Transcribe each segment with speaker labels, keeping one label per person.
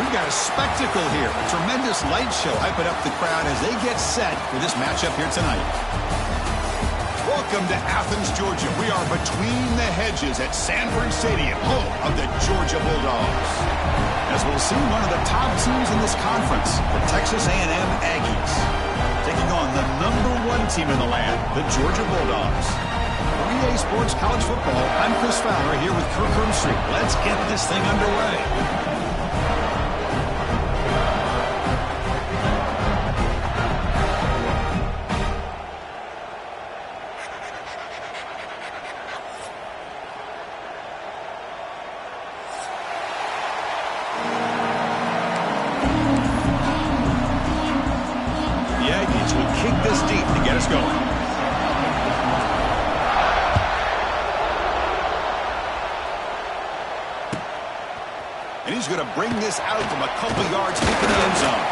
Speaker 1: we've got a spectacle here. A tremendous light show hyping up the crowd as they get set for this matchup here tonight. Welcome to Athens, Georgia. We are between the hedges at Sanford Stadium, home of the Georgia Bulldogs. As we'll see, one of the top teams in this conference, the Texas A&M Aggies, taking on the #1 team in the land, the Georgia Bulldogs. For EA Sports College Football, I'm Chris Fowler here with Kirk Herbstreit. Let's get this thing underway. And he's going to bring this out from a couple yards deep in the end zone.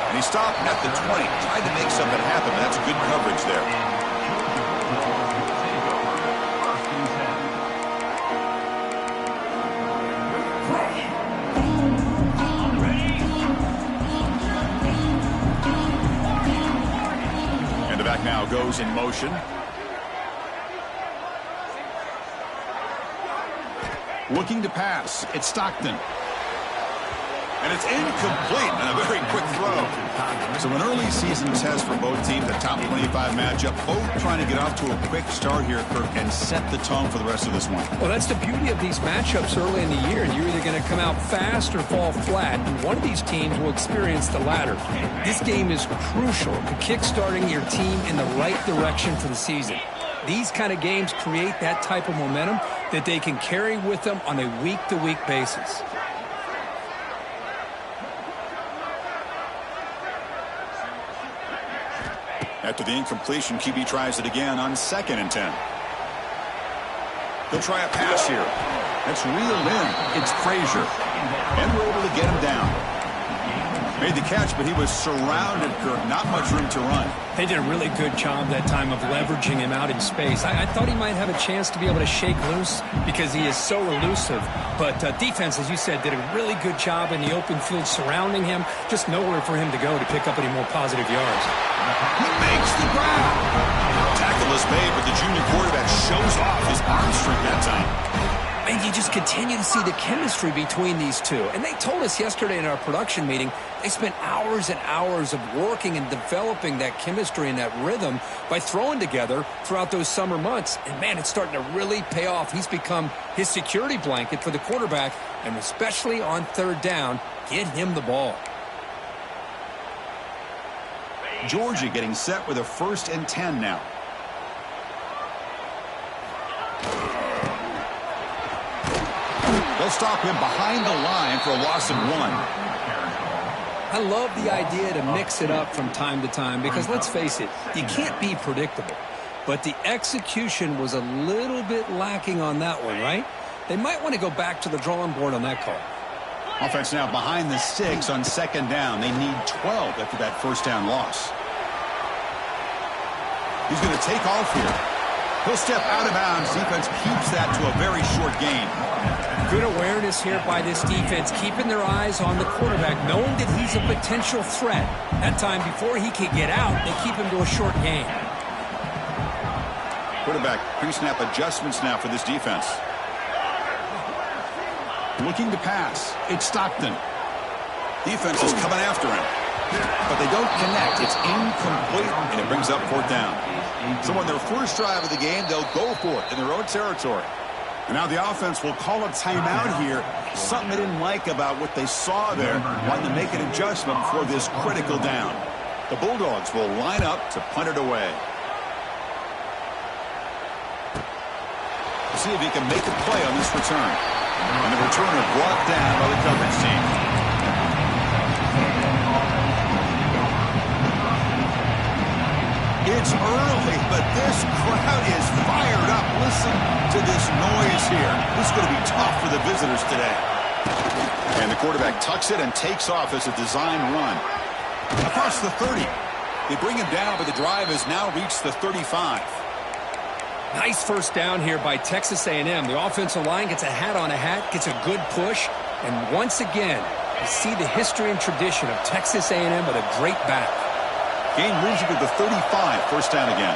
Speaker 1: And he stopped at the 20. Tried to make something happen, but that's good coverage there. And the back now goes in motion. Looking to pass. It's Stockton. And it's incomplete and a very quick throw. So an early season test for both teams, a top 25 matchup. Both trying to get off to a quick start here, Kirk, and set the tone for the rest of this one.
Speaker 2: Well, that's the beauty of these matchups early in the year. You're either going to come out fast or fall flat, and one of these teams will experience the latter. This game is crucial to kickstarting your team in the right direction for the season. These kind of games create that type of momentum that they can carry with them on a week-to-week basis.
Speaker 1: After the incompletion, QB tries it again on 2nd and 10. He'll try a pass here. That's reeled in. It's Frazier. And we're able to get him down. Made the catch, but he was surrounded, Kirk. Not much room to run.
Speaker 2: They did a really good job that time of leveraging him out in space. I thought he might have a chance to be able to shake loose because he is so elusive. But defense, as you said, did a really good job in the open field surrounding him. Just nowhere for him to go to pick up any more positive yards.
Speaker 1: He makes the grab. Tackle is made, but the junior quarterback shows off his arm strength that time.
Speaker 2: And you just continue to see the chemistry between these two. And they told us yesterday in our production meeting, they spent hours and hours of working and developing that chemistry and that rhythm by throwing together throughout those summer months. And, man, it's starting to really pay off. He's become his security blanket for the quarterback, and especially on 3rd down, get him the ball.
Speaker 1: Georgia getting set with a 1st and 10 now. They'll stop him behind the line for a loss of 1.
Speaker 2: I love the idea to mix it up from time to time because, let's face it, you can't be predictable. But the execution was a little bit lacking on that one, right? They might want to go back to the drawing board on that call.
Speaker 1: Offense now behind the 6 on 2nd down. They need 12 after that 1st down loss. He's going to take off here. He'll step out of bounds. Defense keeps that to a very short gain.
Speaker 2: Good awareness here by this defense, keeping their eyes on the quarterback, knowing that he's a potential threat. That time, before he can get out, they keep him to a short gain.
Speaker 1: Quarterback pre-snap adjustments now for this defense. Looking to pass. It's Stockton. Defense is coming after him. But they don't connect. It's incomplete, and it brings up 4th down. So on their first drive of the game, they'll go for it in their own territory. And now the offense will call a timeout here. Something they didn't like about what they saw there. Wanting to make an adjustment for this critical down. The Bulldogs will line up to punt it away. See if he can make a play on this return. And the returner brought down by the coverage team. It's early, but this crowd is fired up. Listen to this noise here. This is going to be tough for the visitors today. And the quarterback tucks it and takes off as a design run. Across the 30. They bring him down, but the drive has now reached the 35.
Speaker 2: Nice 1st down here by Texas A&M. The offensive line gets a hat on a hat, gets a good push, and once again, You see the history and tradition of Texas A&M with a great back.
Speaker 1: Gain moves you to the 35, first down again.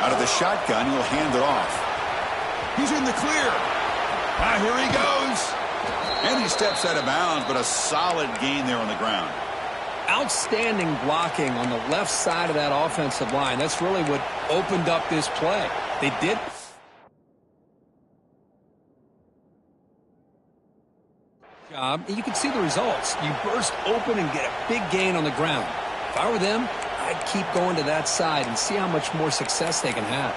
Speaker 1: Out of the shotgun, he'll hand it off. He's in the clear. Here he goes. And he steps out of bounds, but a solid gain there on the ground.
Speaker 2: Outstanding blocking on the left side of that offensive line. That's really what opened up this play. They did. You can see the results. You burst open and get a big gain on the ground. If I were them, I'd keep going to that side and see how much more success they can have.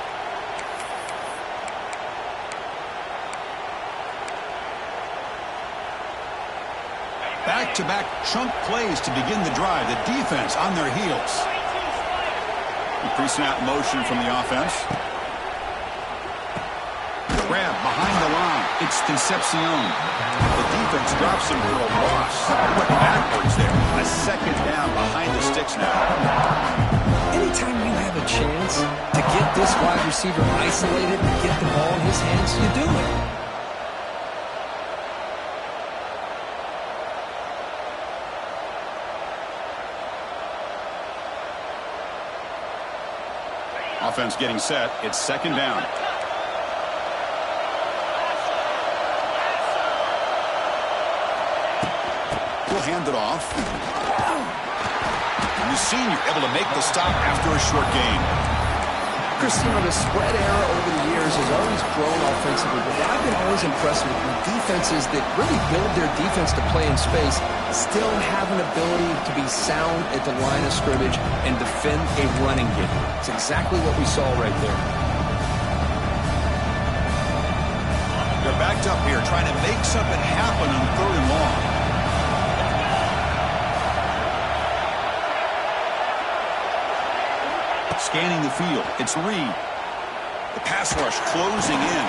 Speaker 1: Back-to-back chunk plays to begin the drive. The defense on their heels. The pre-snap motion from the offense. Grab behind the line. It's Concepcion. The defense drops him for a loss. Went backwards there. A second down behind the sticks now.
Speaker 2: Anytime you have a chance to get this wide receiver isolated and get the ball in his hands, you do it.
Speaker 1: Offense getting set. It's second down. We'll hand it off. And the senior able to make the stop after a short gain.
Speaker 2: Christine, the spread era over the years has always grown offensively, but I've been always impressed with defenses that really build their defense to play in space, still have an ability to be sound at the line of scrimmage and defend a running game. It's exactly what we saw right there.
Speaker 1: They're backed up here trying to make something happen on third and long. Scanning the field. It's Reed. The pass rush closing in.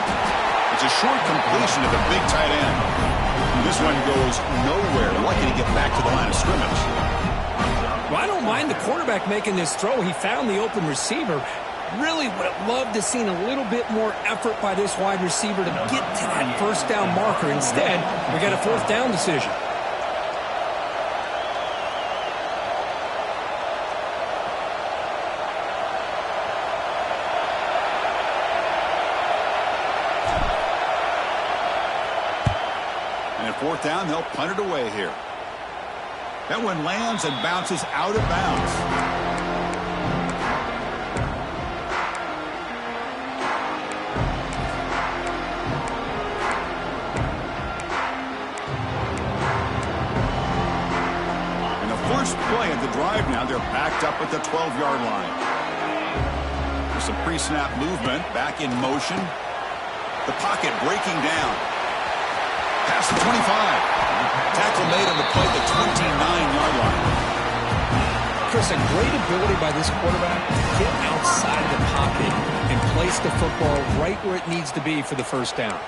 Speaker 1: It's a short completion of the big tight end. And this one goes nowhere. Lucky to get back to the line of scrimmage.
Speaker 2: Well, I don't mind the quarterback making this throw. He found the open receiver. Really would have loved to seen a little bit more effort by this wide receiver to get to that first down marker. Instead, we got a fourth down decision.
Speaker 1: Fourth down, they'll punt it away here. That one lands and bounces out of bounds. And the first play of the drive now, they're backed up at the 12-yard line. There's some pre-snap movement, back in motion. The pocket breaking down. Past the 25. Tackle made on the play at the 29-yard line.
Speaker 2: Chris, a great ability by this quarterback to get outside of the pocket and place the football right where it needs to be for the first down.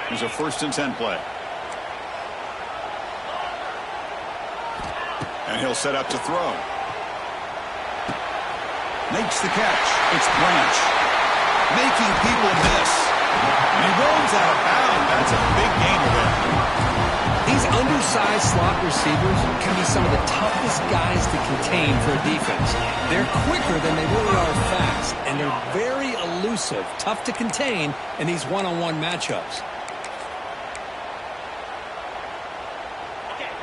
Speaker 1: Here's a 1st and 10 play. And he'll set up to throw. Makes the catch. It's Branch. Making people miss. And he rolls out of bounds. That's a big gainer there.
Speaker 2: These undersized slot receivers can be some of the toughest guys to contain for a defense. They're quicker than they really are fast, and they're very elusive, tough to contain in these one-on-one matchups.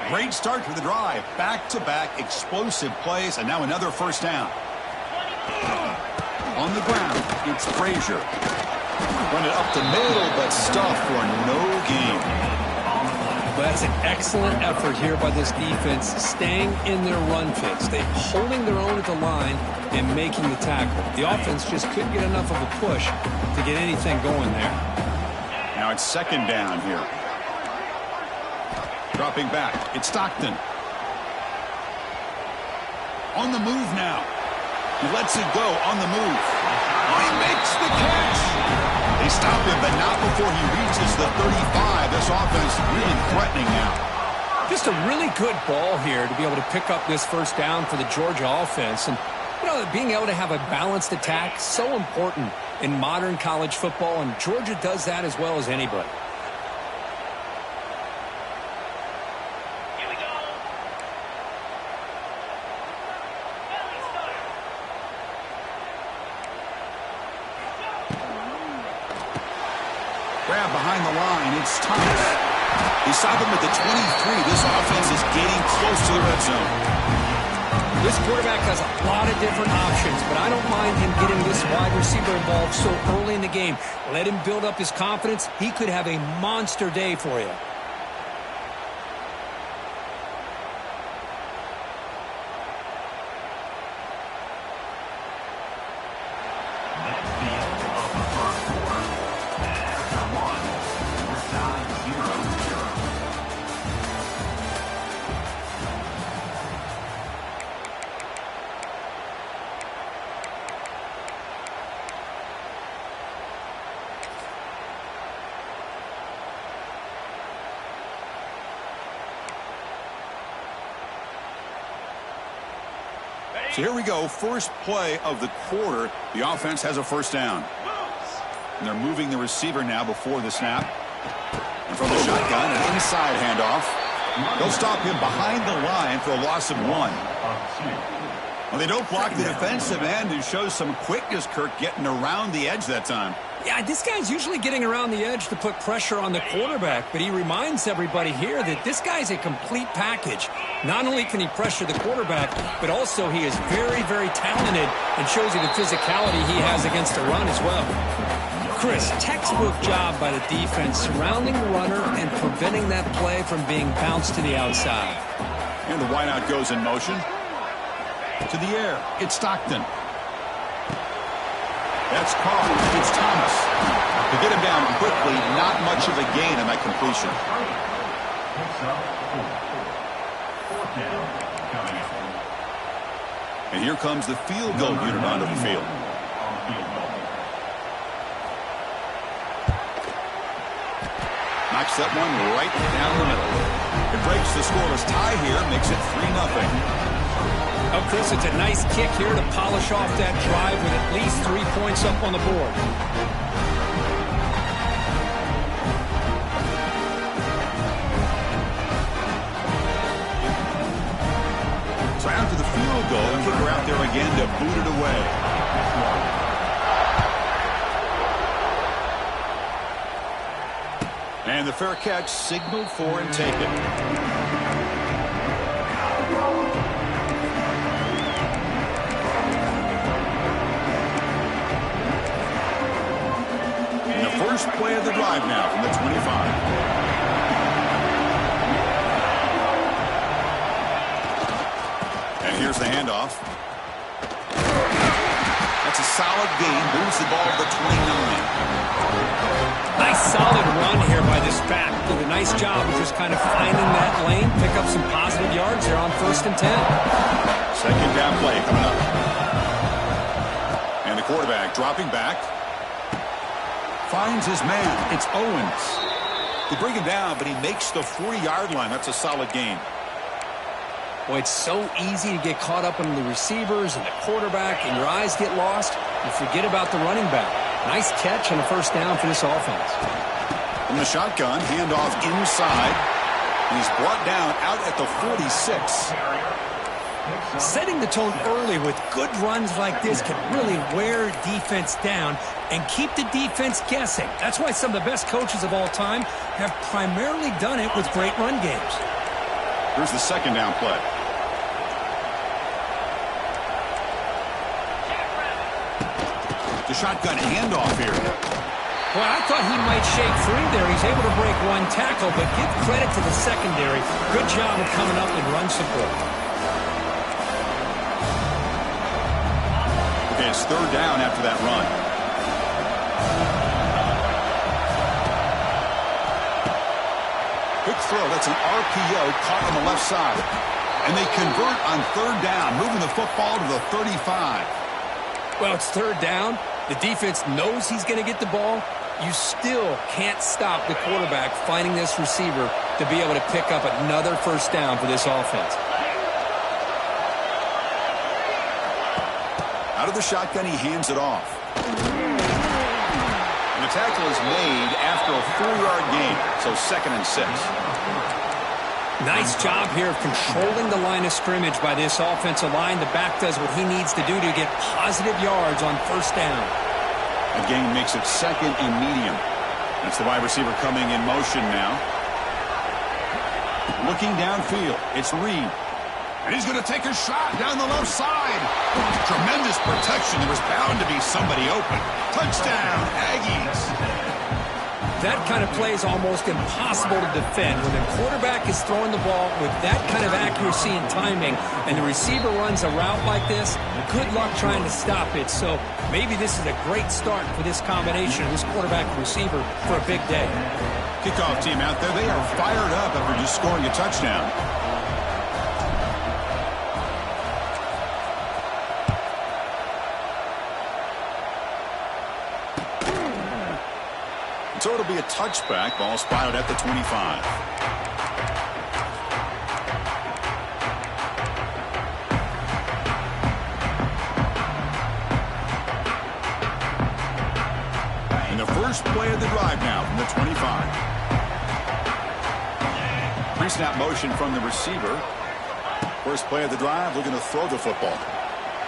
Speaker 1: Great start to the drive. Back-to-back explosive plays, and now another first down. On the ground, it's Frazier. Run it up the middle, but stuffed for no gain.
Speaker 2: Well, that's an excellent effort here by this defense, staying in their run fits. They're holding their own at the line and making the tackle. The offense just couldn't get enough of a push to get anything going there.
Speaker 1: Now it's second down here. Dropping back, it's Stockton. On the move now. He lets it go on the move. Oh, he makes the catch. They stop him, but not before he reaches the 35. This offense really threatening now.
Speaker 2: Just a really good ball here to be able to pick up this first down for the Georgia offense. And, you know, being able to have a balanced attack, so important in modern college football, and Georgia does that as well as anybody.
Speaker 1: grab behind the line. It's Thomas. They stop him at the 23. This offense is getting close to the red zone.
Speaker 2: This quarterback has a lot of different options, but I don't mind him getting this wide receiver involved so early in the game. Let him build up his confidence. He could have a monster day for you.
Speaker 1: So here we go, first play of the quarter. The offense has a first down. And they're moving the receiver now before the snap. And from the shotgun, an inside handoff. They'll stop him behind the line for a loss of 1. Well, they don't block the defensive end, who shows some quickness, Kirk, getting around the edge that time.
Speaker 2: Yeah, this guy's usually getting around the edge to put pressure on the quarterback, but he reminds everybody here that this guy's a complete package. Not only can he pressure the quarterback, but also he is very, very talented and shows you the physicality he has against the run as well. Chris, textbook job by the defense surrounding the runner and preventing that play from being bounced to the outside.
Speaker 1: And the wideout goes in motion. To the air, it's Stockton. That's caught. It's Thomas. To get him down quickly, not much of a gain on that completion. And here comes the field goal unit onto the field. Knocks that one right down the middle. It breaks the scoreless tie here, makes it 3-0.
Speaker 2: Oh, Chris, it's a nice kick here to polish off that drive with at least 3 points up on the board.
Speaker 1: So after the field goal, kicker out there again to boot it away. And the fair catch signaled for and taken. First play of the drive now from the 25. And here's the handoff. That's a solid gain. Moves the ball to the 29.
Speaker 2: Nice solid run here by this back. Did a nice job of just kind of finding that lane, pick up some positive yards there on 1st and 10.
Speaker 1: Second down play coming up. And the quarterback dropping back. Finds his man. It's Owens. They bring him down, but he makes the 40-yard line. That's a solid gain.
Speaker 2: Boy, it's so easy to get caught up in the receivers and the quarterback, and your eyes get lost. You forget about the running back. Nice catch and a first down for this offense.
Speaker 1: From the shotgun, handoff inside. And he's brought down out at the 46.
Speaker 2: Setting the tone early with good runs like this can really wear defense down and keep the defense guessing. That's why some of the best coaches of all time have primarily done it with great run games.
Speaker 1: Here's the second down play. The shotgun handoff here.
Speaker 2: Well, I thought he might shake free there. He's able to break one tackle, but give credit to the secondary. Good job of coming up in run support.
Speaker 1: Okay, it's third down after that run. Quick throw. That's an RPO caught on the left side. And they convert on third down, moving the football to the 35.
Speaker 2: Well, it's third down. The defense knows he's going to get the ball. You still can't stop the quarterback finding this receiver to be able to pick up another first down for this offense.
Speaker 1: Out of the shotgun, he hands it off. And the tackle is made after a 4-yard gain, so 2nd and 6.
Speaker 2: Nice job here of controlling the line of scrimmage by this offensive line. The back does what he needs to do to get positive yards on first down.
Speaker 1: The gain makes it 2nd and medium. That's the wide receiver coming in motion now. Looking downfield, it's Reed. And he's going to take a shot down the left side. Tremendous protection. There was bound to be somebody open. Touchdown, Aggies.
Speaker 2: That kind of play is almost impossible to defend. When the quarterback is throwing the ball with that kind of accuracy and timing, and the receiver runs a route like this, good luck trying to stop it. So maybe this is a great start for this combination of this quarterback and receiver for a big day.
Speaker 1: Kickoff team out there. They are fired up after just scoring a touchdown. So it'll be a touchback. Ball spotted at the 25. And the first play of the drive now from the 25. Pre-snap motion from the receiver. First play of the drive, looking to throw the football.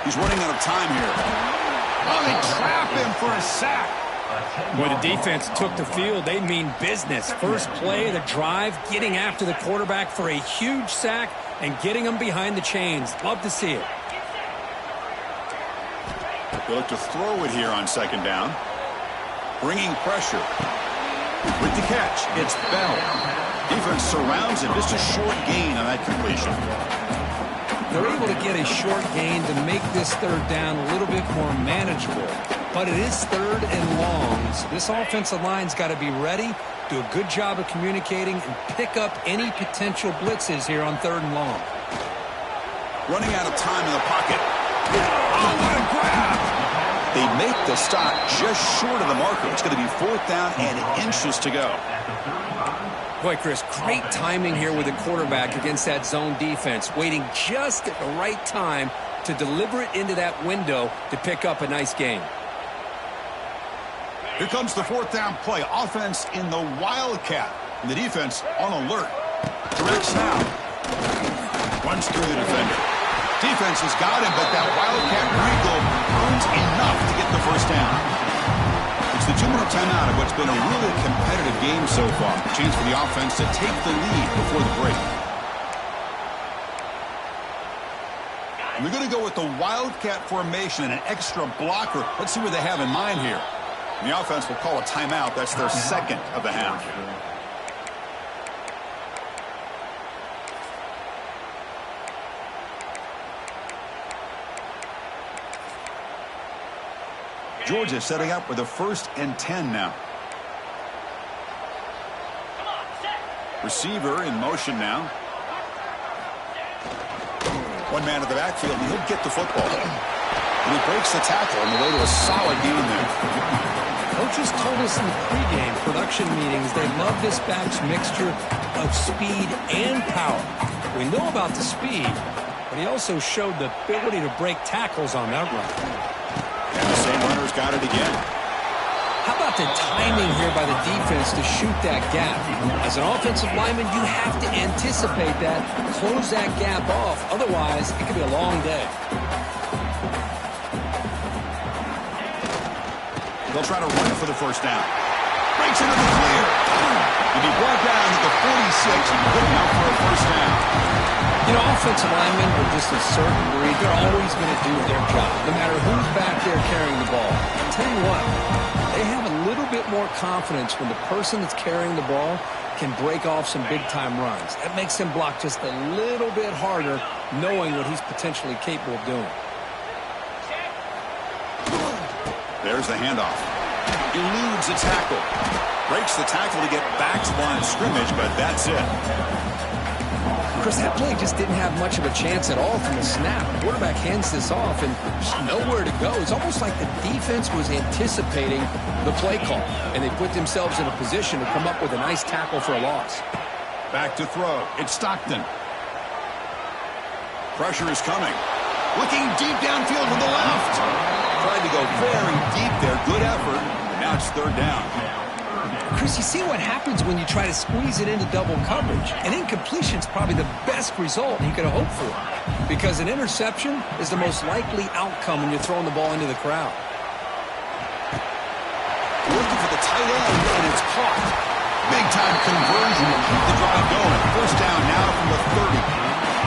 Speaker 1: He's running out of time here. Oh, they trap him for a sack.
Speaker 2: When the defense took the field, they mean business. First play of the drive, getting after the quarterback for a huge sack and getting him behind the chains. Love to see it.
Speaker 1: They look to throw it here on second down. Bringing pressure. With the catch, it's Bell. Defense surrounds him. Just a short gain on that completion.
Speaker 2: They're able to get a short gain to make this third down a little bit more manageable. But it is third and long, so this offensive line's got to be ready, do a good job of communicating, and pick up any potential blitzes here on third and long.
Speaker 1: Running out of time in the pocket. Oh, what a grab! They make the stop just short of the marker. It's going to be fourth down and inches to go.
Speaker 2: Boy, Chris, great timing here with the quarterback against that zone defense, waiting just at the right time to deliver it into that window to pick up a nice gain.
Speaker 1: Here comes the fourth down play. Offense in the Wildcat. And the defense on alert. Direct snap. Runs through the defender. Defense has got him, but that Wildcat wrinkle earns enough to get the first down. It's the 2-minute timeout of what's been a really competitive game so far. A chance for the offense to take the lead before the break. And we're going to go with the Wildcat formation and an extra blocker. Let's see what they have in mind here. And the offense will call a timeout. That's their second of the half. Georgia setting up with a 1st and 10 now. Receiver in motion now. One man in the backfield, and he'll get the football. And he breaks the tackle on the way to a solid gain there.
Speaker 2: Coaches told us in the pregame production meetings they love this back's mixture of speed and power. We know about the speed, but he also showed the ability to break tackles on that run.
Speaker 1: And the same runner's got it again.
Speaker 2: How about the timing here by the defense to shoot that gap? As an offensive lineman, you have to anticipate that, close that gap off. Otherwise, it could be a long day.
Speaker 1: They'll try to run it for the first down. Breaks into the clear. And he brought down at the 46 and put him out for a first down.
Speaker 2: You know, offensive linemen are just a certain breed. They're always going to do their job, no matter who's back there carrying the ball. I'll tell you what, they have a little bit more confidence when the person that's carrying the ball can break off some big-time runs. That makes them block just a little bit harder, knowing what he's potentially capable of doing.
Speaker 1: There's the handoff. Eludes a tackle. Breaks the tackle to get back to line of scrimmage, but that's it.
Speaker 2: Chris, that play just didn't have much of a chance at all from the snap. The quarterback hands this off and just nowhere to go. It's almost like the defense was anticipating the play call, and they put themselves in a position to come up with a nice tackle for a loss.
Speaker 1: Back to throw. It's Stockton. Pressure is coming. Looking deep downfield to the left. Tried to go very deep there. Good effort. Now it's third down.
Speaker 2: Chris, you see what happens when you try to squeeze it into double coverage. An incompletion is probably the best result you could hope for, because an interception is the most likely outcome when you're throwing the ball into the crowd.
Speaker 1: Looking for the the tight end, and it's caught. Big-time conversion to keep the drive going. First down now from the 30.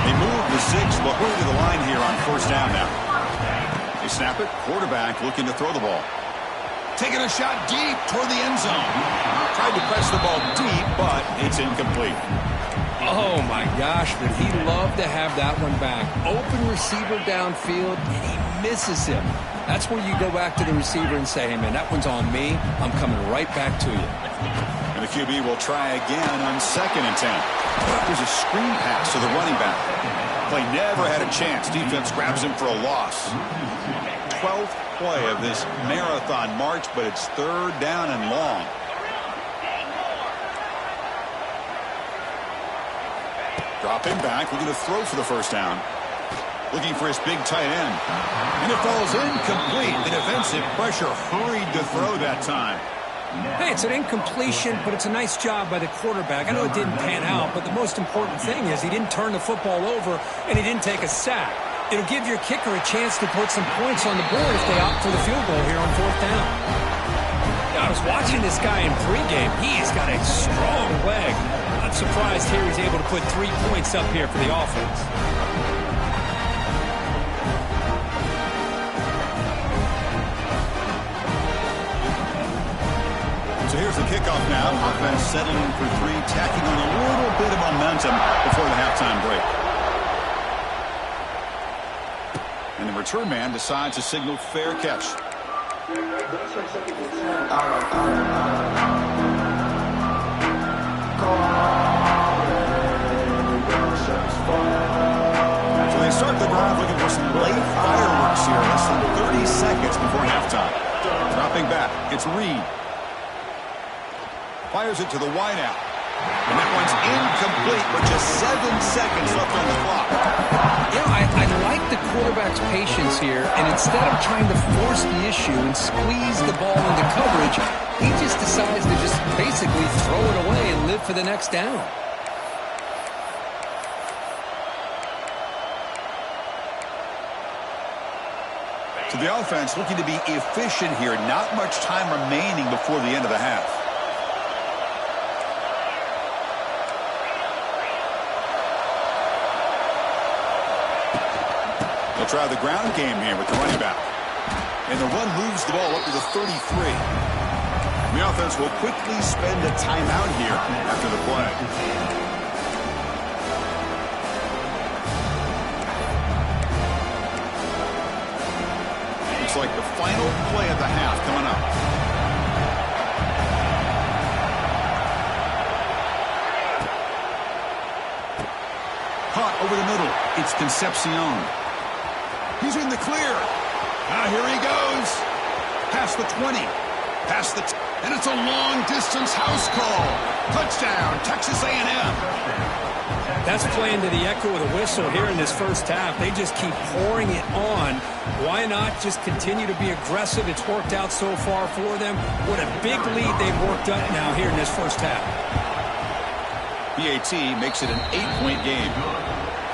Speaker 1: They move the 6, but hurry to the line here on first down now. They snap it. Quarterback looking to throw the ball. Taking a shot deep toward the end zone. Tried to press the ball deep, but it's incomplete.
Speaker 2: Oh, my gosh, would he love to have that one back. Open receiver downfield, and he misses him. That's where you go back to the receiver and say, hey, man, that one's on me. I'm coming right back to you.
Speaker 1: And the QB will try again on 2nd and 10. There's a screen pass to the running back. Play never had a chance. Defense grabs him for a loss. 12th play of this marathon march, but it's 3rd down and long. Dropping back, looking to throw for the first down. Looking for his big tight end. And it falls incomplete. The defensive pressure hurried to throw that time.
Speaker 2: Hey, it's an incompletion, but it's a nice job by the quarterback. I know it didn't pan out, but the most important thing is he didn't turn the football over and he didn't take a sack. It'll give your kicker a chance to put some points on the board if they opt for the field goal here on 4th down. Now, I was watching this guy in pregame. He's got a strong leg. Not surprised here he's able to put 3 points up here for the offense.
Speaker 1: So here's the kickoff now. Offense settling for 3, tacking on a little bit of momentum before the halftime break. And the return man decides to signal fair catch. So they start the drive looking for some late fireworks here. Less than 30 seconds before halftime. Dropping back, it's Reed. Fires it to the wideout. And that one's incomplete with just 7 seconds left on the clock.
Speaker 2: You know, I like the quarterback's patience here, and instead of trying to force the issue and squeeze the ball into coverage, he just decides to just basically throw it away and live for the next down.
Speaker 1: So the offense looking to be efficient here. Not much time remaining before the end of the half. They'll try the ground game here with the running back. And the run moves the ball up to the 33. The offense will quickly spend a timeout here after the play. Looks like the final play of the half coming up. Caught over the middle. It's Concepcion. He's in the clear. Here he goes. Past the 20. Past the... and it's a long-distance house call. Touchdown, Texas A&M.
Speaker 2: That's playing to the echo of the whistle here in this first half. They just keep pouring it on. Why not just continue to be aggressive? It's worked out so far for them. What a big lead they've worked up now here in this first half.
Speaker 1: BAT makes it an 8-point game.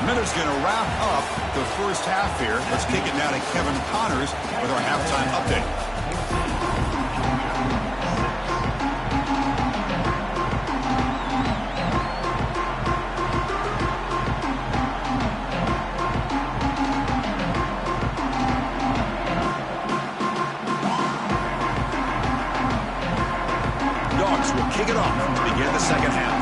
Speaker 1: Miller's going to wrap up the first half here. Let's kick it now to Kevin Connors with our halftime update. Dogs will kick it off to begin the second half.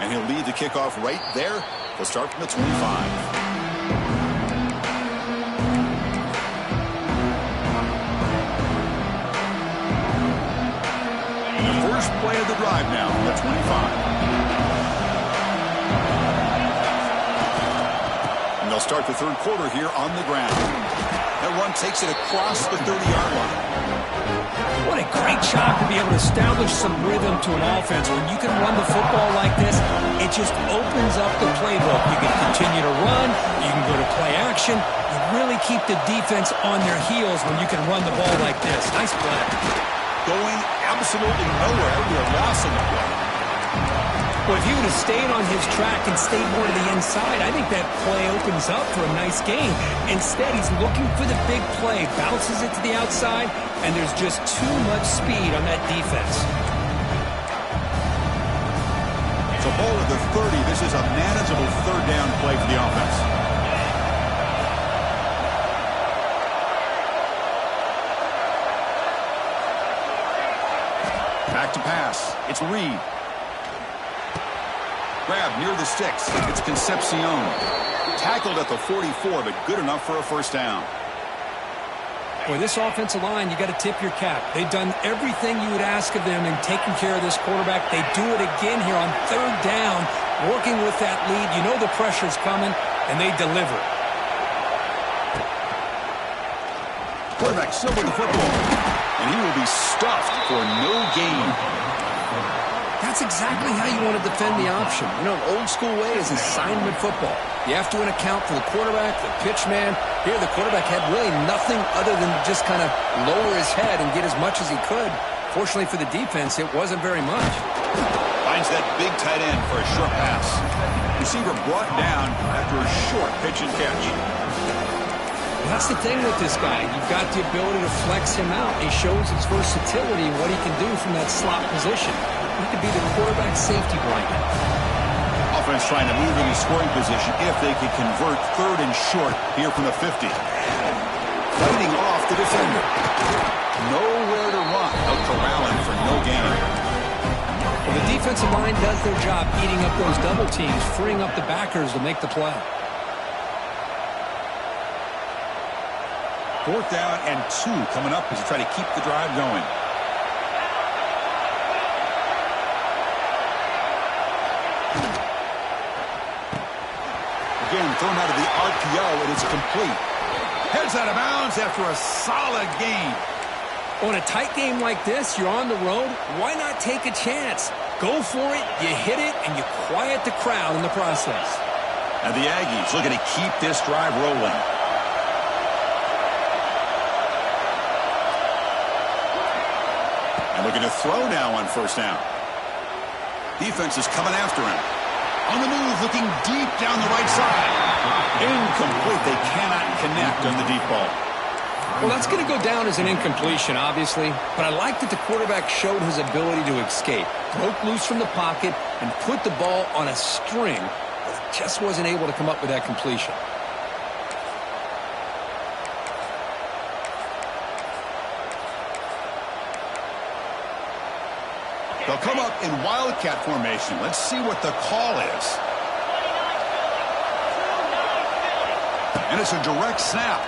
Speaker 1: And he'll lead the kickoff right there. We'll start from the 25. And the first play of the drive now from the 25. And they'll start the third quarter here on the ground. That one takes it across the 30-yard line.
Speaker 2: What a great job to be able to establish some rhythm to an offense. When you can run the football like this, it just opens up the playbook. You can continue to run. You can go to play action. You really keep the defense on their heels when you can run the ball like this. Nice play.
Speaker 1: Going absolutely nowhere. We are lost in the play.
Speaker 2: Well, if he would have stayed on his track and stayed more to the inside, I think that play opens up for a nice gain. Instead, he's looking for the big play, bounces it to the outside, and there's just too much speed on that defense.
Speaker 1: So ball at the 30. This is a manageable third down play for the offense. Back to pass. It's Reed. Grab near the sticks. It's Concepcion. Tackled at the 44, but good enough for a first down.
Speaker 2: Boy, this offensive line, you got to tip your cap. They've done everything you would ask of them in taking care of this quarterback. They do it again here on third down, working with that lead. You know the pressure's coming, and they deliver.
Speaker 1: Quarterback still with the football, and he will be stuffed for no gain.
Speaker 2: That's exactly how you want to defend the option. You know, an old-school way is assignment football. You have to account for the quarterback, the pitch man. Here, the quarterback had really nothing other than just kind of lower his head and get as much as he could. Fortunately for the defense, it wasn't very much.
Speaker 1: Finds that big tight end for a short pass. Receiver brought down after a short pitch and catch.
Speaker 2: That's the thing with this guy. You've got the ability to flex him out. He shows his versatility and what he can do from that slot position. He could be the quarterback safety blanket.
Speaker 1: Offense trying to move into scoring position if they can convert third and short here from the 50. Fighting off the defender. Nowhere to run. Out corralling for no gain.
Speaker 2: Well, the defensive line does their job eating up those double teams, freeing up the backers to make the play.
Speaker 1: Fourth down and 2 coming up as they try to keep the drive going. Again, thrown out of the RPO, and it's complete. Heads out of bounds after a solid gain.
Speaker 2: On a tight game like this, you're on the road. Why not take a chance? Go for it, you hit it, and you quiet the crowd in the process.
Speaker 1: And the Aggies looking to keep this drive rolling. And looking to throw now on first down. Defense is coming after him. On the move, looking deep down the right side. Incomplete. They cannot connect on the deep ball.
Speaker 2: Well, that's going to go down as an incompletion, obviously. But I like that the quarterback showed his ability to escape. Broke loose from the pocket and put the ball on a string. But just wasn't able to come up with that completion.
Speaker 1: They'll come up in wildcat formation. Let's see what the call is. And it's a direct snap.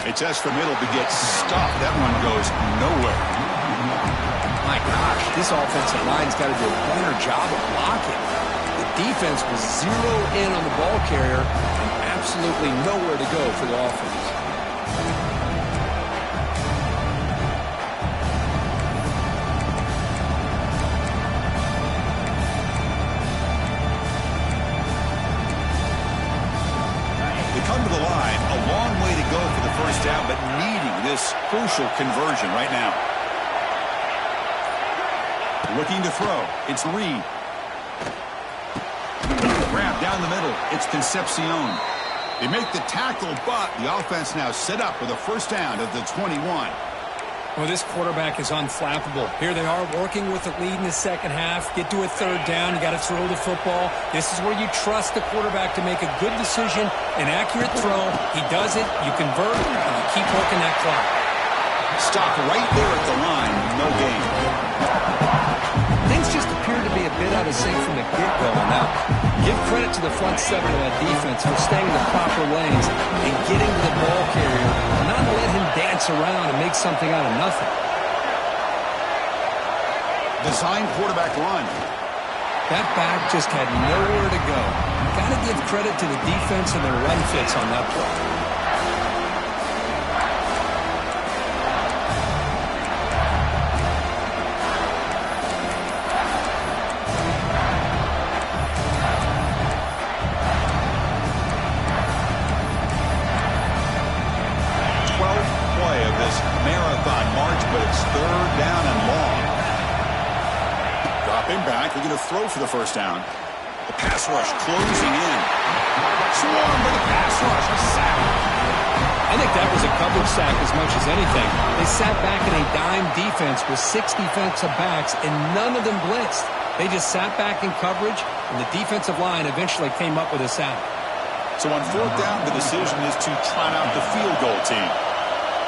Speaker 1: It's Esther Middle to get stuffed. That one goes nowhere.
Speaker 2: My gosh, this offensive line's got to do a better job of blocking. The defense was zero in on the ball carrier and absolutely nowhere to go for the offense.
Speaker 1: Come to the line, a long way to go for the first down, but needing this crucial conversion right now. Looking to throw. It's Reed. Grab down the middle. It's Concepcion. They make the tackle, but the offense now set up with a first down at the 21.
Speaker 2: Well, this quarterback is unflappable. Here they are working with the lead in the second half. Get to a third down. You got to throw the football. This is where you trust the quarterback to make a good decision, an accurate throw. He does it. You convert, and you keep working that clock.
Speaker 1: Stop right there at the line. No gain.
Speaker 2: Things just appear to be a bit out of sync from the get-go. Now, give credit to the front seven of that defense for staying in the proper lanes and getting to the ball carrier, not to let him dance around and make something out of nothing.
Speaker 1: Design quarterback run.
Speaker 2: That back just had nowhere to go. Got to give credit to the defense and their run fits on that play.
Speaker 1: Dropping back. They're going to throw for the first down. The pass rush closing in. Swarmed by the pass rush. A sack.
Speaker 2: I think that was a coverage sack as much as anything. They sat back in a dime defense with 6 defensive backs, and none of them blitzed. They just sat back in coverage, and the defensive line eventually came up with a sack.
Speaker 1: So on fourth down, the decision is to trot out the field goal team.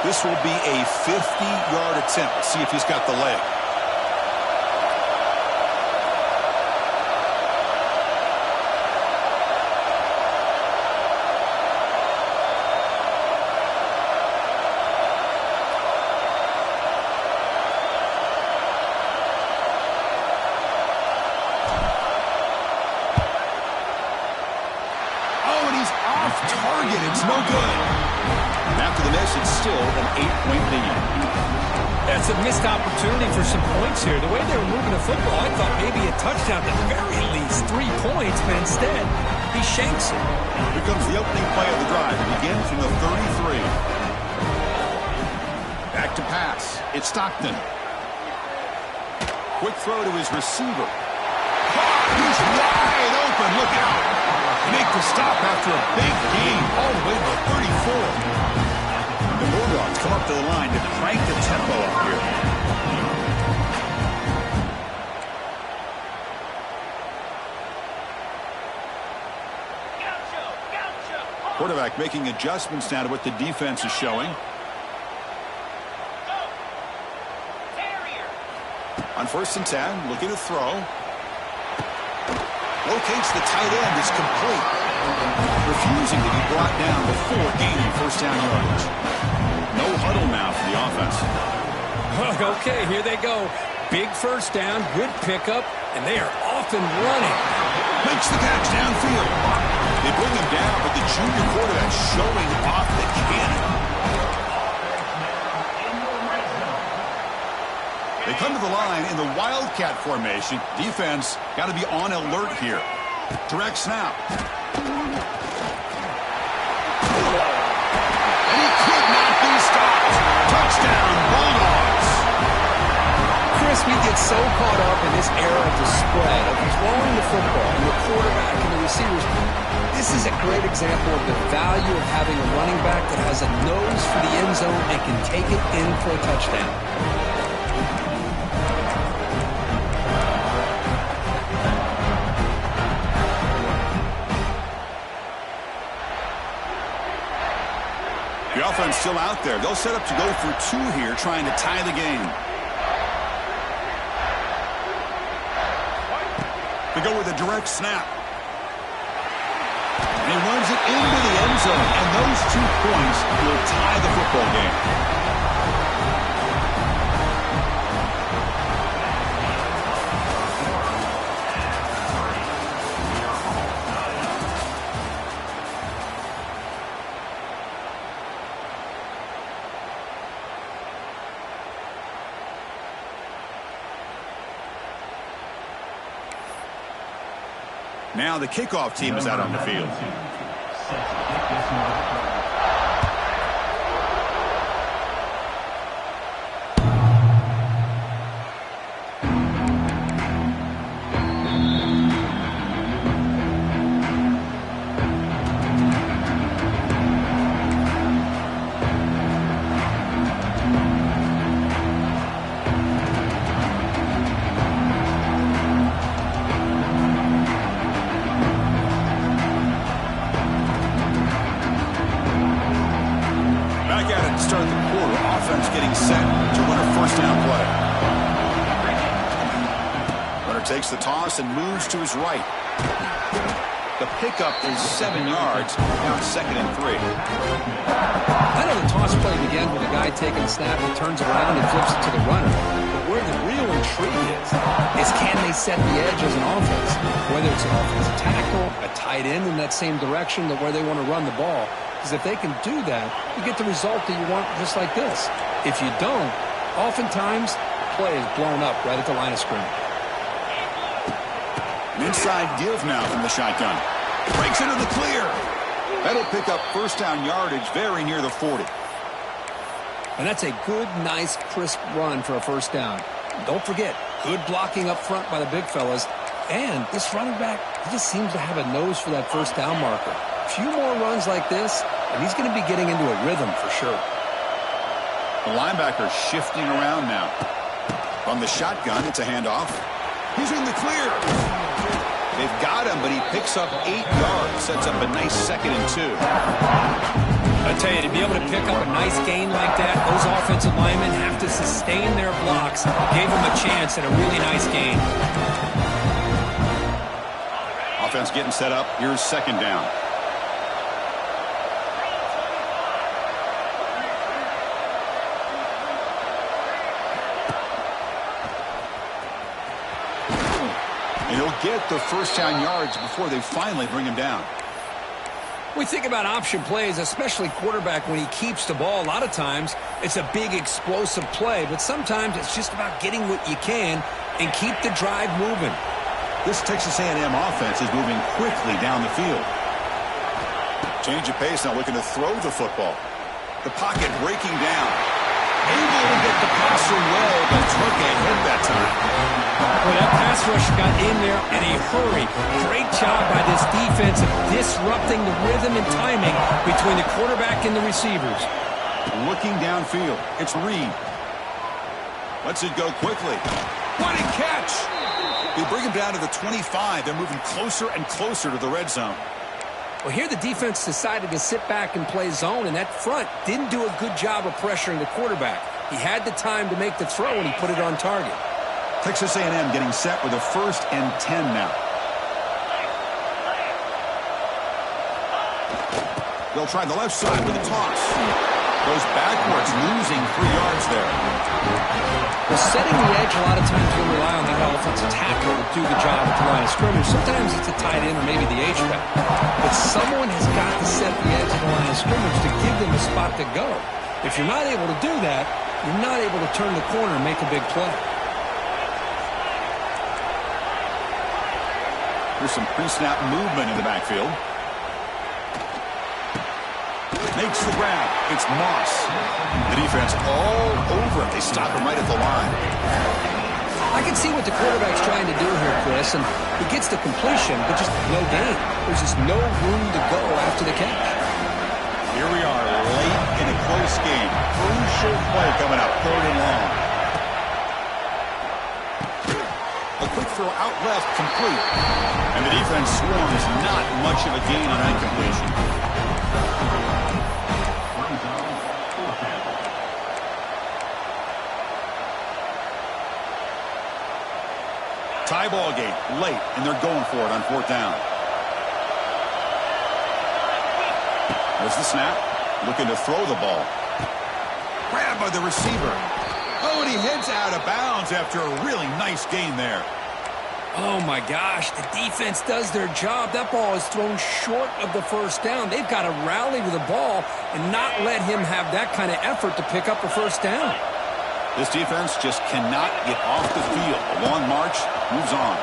Speaker 1: This will be a 50-yard attempt. See if he's got the leg. Target, it's no good. After the miss, it's still an 8-point lead.
Speaker 2: That's a missed opportunity for some points here. The way they were moving the football, I thought maybe a touchdown, at the very least 3 points, but instead, he shanks it.
Speaker 1: Here comes the opening play of the drive. It begins from the 33. Back to pass. It's Stockton. Quick throw to his receiver. He's wide open. Look out. Make the stop after a big gain all the way to the 34. The Bulldogs come up to the line to crank the tempo up here. Quarterback making adjustments now to what the defense is showing. On 1st and 10, looking to throw. Locates the tight end. It's complete. Refusing to be brought down before gaining first down yardage. No huddle now for the offense.
Speaker 2: Okay, here they go. Big first down, good pickup, and they are off and running.
Speaker 1: Makes the catch downfield. They bring him down, but the junior quarterback showing off the cannon. They come to the line in the Wildcat formation. Defense got to be on alert here. Direct snap. And he could not be stopped. Touchdown, Bulldogs.
Speaker 2: Chris, we get so caught up in this era of the spread, of throwing the football, and the quarterback and the receivers. This is a great example of the value of having a running back that has a nose for the end zone and can take it in for a touchdown.
Speaker 1: The offense still out there. They'll set up to go for 2 here, trying to tie the game. They go with a direct snap. And he runs it into the end zone, and those 2 points will tie the football game. Now the kickoff team is out on the field. Takes the toss and moves to his right. The pickup is 7 yards. Now 2nd and 3.
Speaker 2: I know the toss play begins with a guy taking a snap and turns around and flips it to the runner. But where the real intrigue is can they set the edge as an offense? Whether it's an offensive tackle, a tight end in that same direction where they want to run the ball. Because if they can do that, you get the result that you want just like this. If you don't, oftentimes the play is blown up right at the line of scrimmage.
Speaker 1: An inside give now from the shotgun. Breaks into the clear. That'll pick up first down yardage very near the 40.
Speaker 2: And that's a good, nice, crisp run for a first down. Don't forget, Good blocking up front by the big fellas. And this running back, he just seems to have a nose for that first down marker. A few more runs like this, and he's going to be getting into a rhythm for sure.
Speaker 1: The linebacker shifting around now. From the shotgun, it's a handoff. He's in the clear. They've got him, but he picks up 8 yards. Sets up a nice 2nd and 2.
Speaker 2: I tell you, to be able to pick up a nice gain like that, those offensive linemen have to sustain their blocks. Gave him a chance at a really nice gain.
Speaker 1: Offense getting set up. Here's 2nd down. And he'll get the first down yards before they finally bring him down.
Speaker 2: We think about option plays, especially quarterback, when he keeps the ball. A lot of times, it's a big explosive play, but sometimes it's just about getting what you can and keep the drive moving.
Speaker 1: This Texas A&M offense is moving quickly down the field. Change of pace, now looking to throw the football. The pocket breaking down. Able to get the pass away, but took a hit that time.
Speaker 2: Well, that pass rush got in there in a hurry. Great job by this defense of disrupting the rhythm and timing between the quarterback and the receivers.
Speaker 1: Looking downfield, it's Reed. Lets it go quickly. What a catch! They bring him down to the 25. They're moving closer and closer to the red zone.
Speaker 2: Well, here the defense decided to sit back and play zone, and that front didn't do a good job of pressuring the quarterback. He had the time to make the throw, and he put it on target.
Speaker 1: Texas A&M getting set with a 1st and 10 now. They'll try the left side with a toss. Goes backwards, losing 3 yards there.
Speaker 2: Well, setting the edge, a lot of times you'll rely on that offensive tackle to do the job at the line of scrimmage. Sometimes it's a tight end or maybe the H-back. But someone has got to set the edge of the line of scrimmage to give them a spot to go. If you're not able to do that, you're not able to turn the corner and make a big play.
Speaker 1: There's some pre-snap movement in the backfield. Makes the grab. It's Moss. The defense all over him. They stop him right at the line.
Speaker 2: I can see what the quarterback's trying to do here, Chris, and he gets the completion, but just no gain. There's just no room to go after the catch.
Speaker 1: Here we are, late in a close game. Crucial play coming up, 3rd and long. A quick throw out left, complete. And the defense swarms not much of a gain on that completion. Tie ball game, late, and they're going for it on 4th down. There's the snap, looking to throw the ball. Grabbed by the receiver. Oh, and he heads out of bounds after a really nice gain there.
Speaker 2: Oh, my gosh, the defense does their job. That ball is thrown short of the first down. They've got to rally to the ball and not let him have that kind of effort to pick up a first down.
Speaker 1: This defense just cannot get off the field. A long march moves on.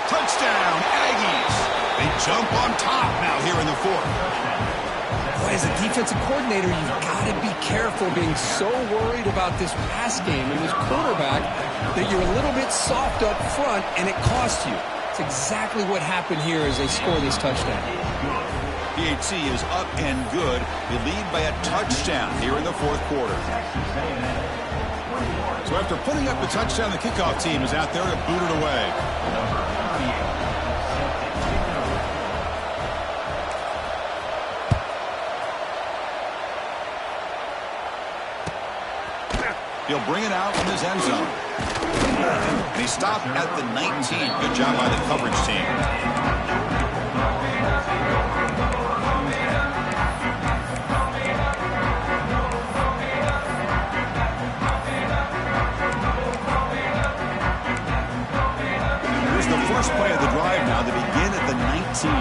Speaker 1: Touchdown, Aggies. They jump on top now here in the 4th.
Speaker 2: Boy, as a defensive coordinator, you've got to be careful being so worried about this pass game and this quarterback that you're a little bit soft up front and it costs you. It's exactly what happened here as they score this touchdown.
Speaker 1: PHC is up and good. They lead by a touchdown here in the 4th quarter. So after putting up the touchdown, the kickoff team is out there to boot it away. He'll bring it out in his end zone. They stop at the 19. Good job by the coverage team. First play of the drive now. They begin at the 19.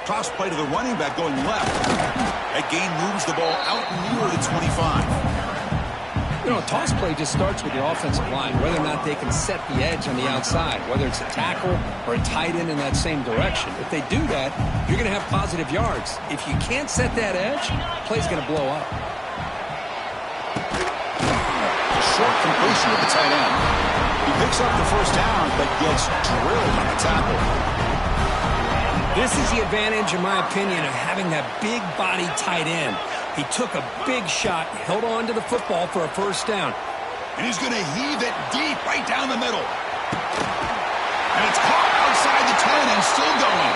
Speaker 1: Toss play to the running back going left. That gain moves the ball out near the 25.
Speaker 2: You know, a toss play just starts with the offensive line, whether or not they can set the edge on the outside, whether it's a tackle or a tight end in that same direction. If they do that, you're going to have positive yards. If you can't set that edge, play's going to blow up.
Speaker 1: A short completion with the tight end. He picks up the first down, but gets drilled on the tackle.
Speaker 2: This is the advantage, in my opinion, of having that big body tight end. He took a big shot, held on to the football for a first down.
Speaker 1: And he's going to heave it deep right down the middle. And it's caught outside the 10 and still going.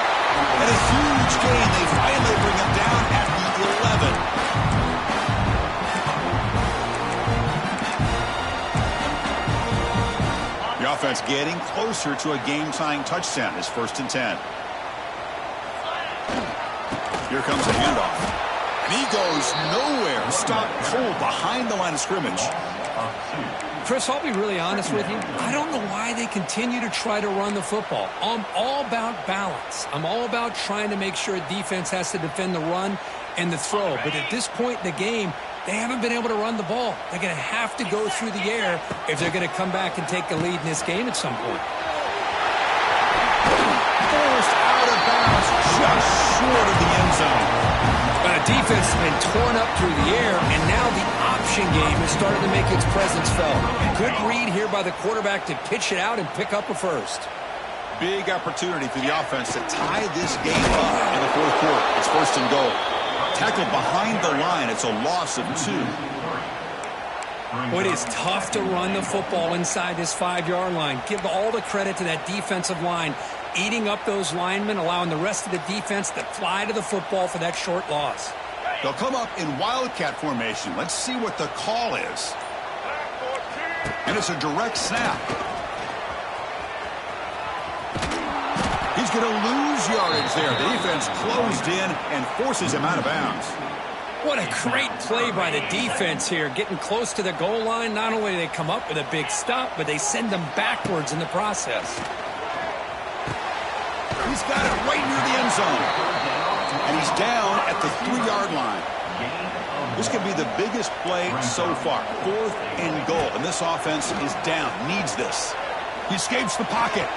Speaker 1: And a huge gain. They finally bring him down at the 11. The offense getting closer to a game-tying touchdown. It's 1st and 10. Here comes a handoff. And he goes nowhere. Stopped cold behind the line of scrimmage.
Speaker 2: Chris, I'll be really honest with you. I don't know why they continue to try to run the football. I'm all about balance. I'm all about trying to make sure a defense has to defend the run and the throw. But at this point in the game, they haven't been able to run the ball. They're going to have to go through the air if they're going to come back and take the lead in this game at some point.
Speaker 1: Forced out of bounds, just short of the end zone.
Speaker 2: But the defense has been torn up through the air, and now the option game is starting to make its presence felt. Good read here by the quarterback to pitch it out and pick up a first.
Speaker 1: Big opportunity for the offense to tie this game up in the 4th quarter. It's 1st and goal. Tackled behind the line. It's a loss of 2.
Speaker 2: Well, it is tough to run the football inside this 5-yard line. Give all the credit to that defensive line, eating up those linemen, allowing the rest of the defense to fly to the football for that short loss.
Speaker 1: They'll come up in wildcat formation. Let's see what the call is. And it's a direct snap. He's going to lose yardage there. The defense closed in and forces him out of bounds.
Speaker 2: What a great play by the defense here, getting close to the goal line. Not only do they come up with a big stop, but they send them backwards in the process.
Speaker 1: He's got it right near the end zone. And he's down at the 3-yard line. This could be the biggest play so far. 4th and goal. And this offense is down. Needs this. He escapes the pocket.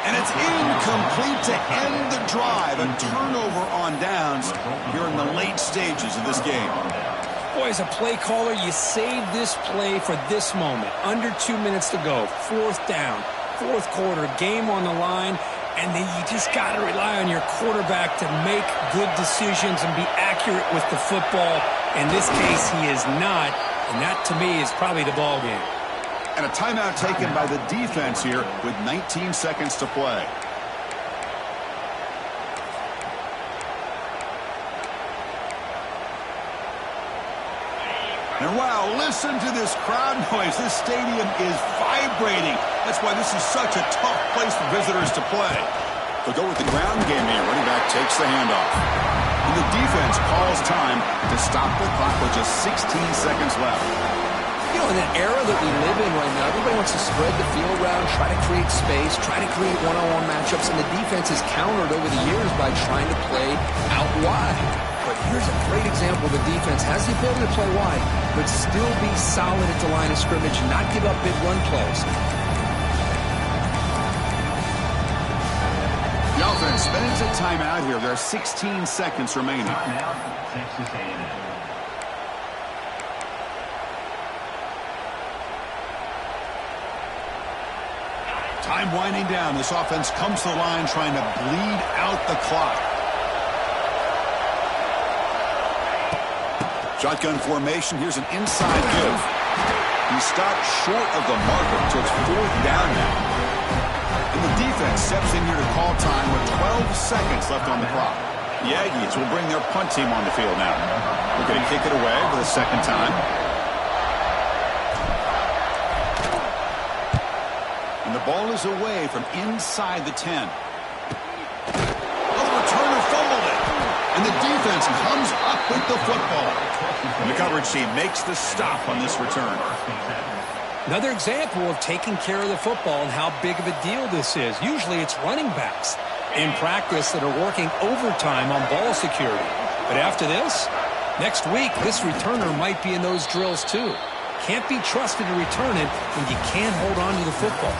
Speaker 1: And it's incomplete to end the drive. A turnover on downs here in the late stages of this game.
Speaker 2: Boy, as a play caller, you save this play for this moment. Under 2 minutes to go. 4th down. 4th quarter. Game on the line. And then you just got to rely on your quarterback to make good decisions and be accurate with the football. In this case, he is not. And that, to me, is probably the ball game.
Speaker 1: And a timeout taken by the defense here with 19 seconds to play. And wow, listen to this crowd noise. This stadium is vibrating. That's why this is such a tough place for visitors to play. They'll go with the ground game here. Running back takes the handoff. And the defense calls time to stop the clock with just 16 seconds left.
Speaker 2: You know, in an era that we live in right now, everybody wants to spread the field around, try to create space, try to create one-on-one matchups, and the defense has countered over the years by trying to play out wide. But here's a great example. The defense has the ability to play wide, but still be solid at the line of scrimmage, not give up big run plays.
Speaker 1: The offense spends a timeout here. There are 16 seconds remaining. Time winding down. This offense comes to the line trying to bleed out the clock. Shotgun formation. Here's an inside give. He stopped short of the marker, so it's 4th down now. And the defense steps in here to call time with 12 seconds left on the clock. The Aggies will bring their punt team on the field now. They're going to kick it away for the 2nd time. And the ball is away from inside the 10. Oh, the returner fumbled it. And the defense comes up with the football. And the coverage team makes the stop on this return.
Speaker 2: Another example of taking care of the football and how big of a deal this is. Usually it's running backs in practice that are working overtime on ball security. But after this, next week, this returner might be in those drills too. can't be trusted to return it when you can't hold on to the football.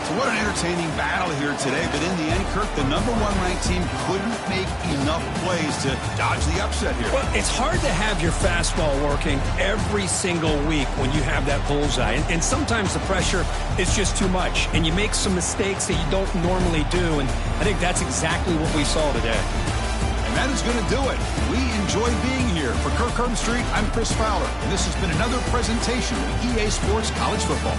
Speaker 1: So what an entertaining battle here today, but in the end, Kirk, the number 1 ranked team couldn't make enough plays to dodge the upset here.
Speaker 2: Well, it's hard to have your fastball working every single week when you have that bullseye, and sometimes the pressure is just too much, and you make some mistakes that you don't normally do, and I think that's exactly what we saw today.
Speaker 1: And that is going to do it. We enjoy being here. For Kirk Herbstreit, I'm Chris Fowler, and this has been another presentation of EA Sports College Football.